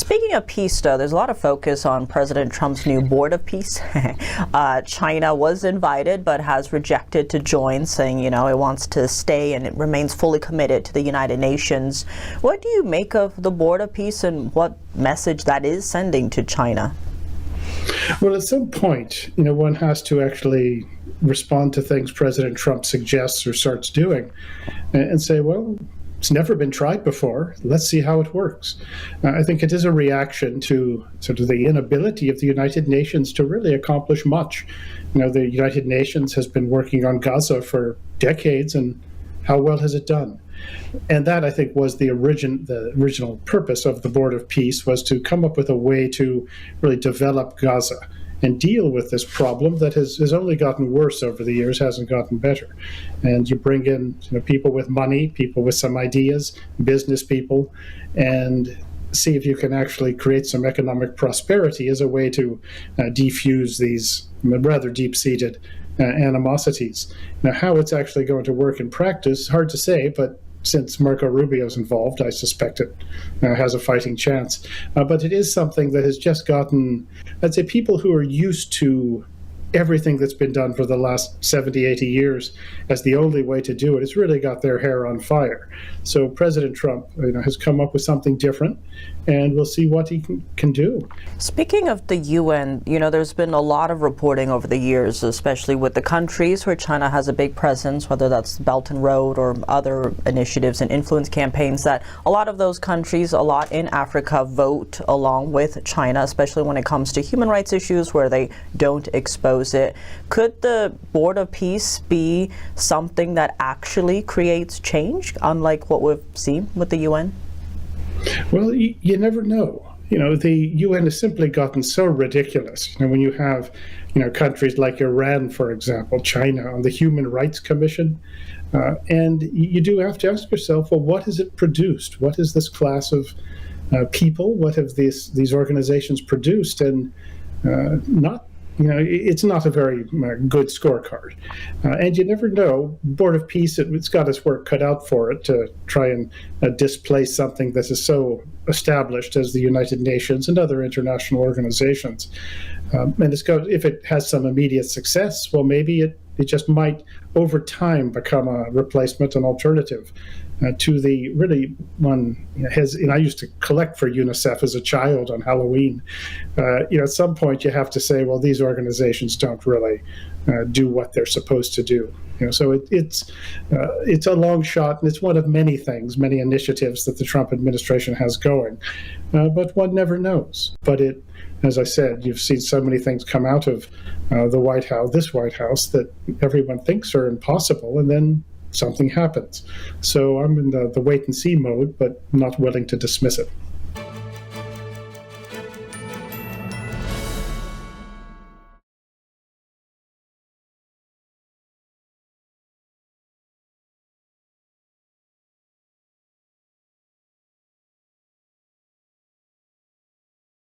Speaking of peace, though, there's a lot of focus on President Trump's new Board of Peace. China was invited but has rejected to join, saying, it wants to stay and it remains fully committed to the United Nations. What do you make of the Board of Peace and what message that is sending to China? Well, at some point, one has to actually respond to things President Trump suggests or starts doing and say, well, it's never been tried before. Let's see how it works. I think it is a reaction to sort of the inability of the United Nations to really accomplish much. The United Nations has been working on Gaza for decades, and how well has it done? And that, I think, was the original purpose of the Board of Peace, was to come up with a way to really develop Gaza and deal with this problem that has only gotten worse over the years, hasn't gotten better. And you bring in people with money, people with some ideas, business people, and see if you can actually create some economic prosperity as a way to defuse these rather deep-seated animosities. Now, how it's actually going to work in practice, hard to say, but since Marco Rubio's involved, I suspect it has a fighting chance. But it is something that has just gotten, I'd say, people who are used to everything that's been done for the last 70, 80 years as the only way to do it, it's really got their hair on fire. So President Trump has come up with something different, and we'll see what he can do. Speaking of the UN, there's been a lot of reporting over the years, especially with the countries where China has a big presence, whether that's Belt and Road or other initiatives and influence campaigns, that a lot of those countries, a lot in Africa, vote along with China, especially when it comes to human rights issues where they don't expose it. Could the Board of Peace be something that actually creates change, unlike what we've seen with the UN? Well, you never know. The UN has simply gotten so ridiculous. When you have, countries like Iran, for example, China on the Human Rights Commission, and you do have to ask yourself, well, what has it produced? What is this class of people? What have these organizations produced? And it's not a very good scorecard. And you never know. Board of Peace, it's got its work cut out for it to try and displace something that is so established as the United Nations and other international organizations. And if it has some immediate success, well, maybe it just might, over time, become a replacement, an alternative to the really one I used to collect for UNICEF as a child on Halloween. At some point you have to say, well, these organizations don't really do what they're supposed to do. So it's a long shot, and it's one of many things, many initiatives that the Trump administration has going. But one never knows. But as I said, you've seen so many things come out of this White House that everyone thinks are impossible, and then something happens. So I'm in the wait and see mode, but not willing to dismiss it.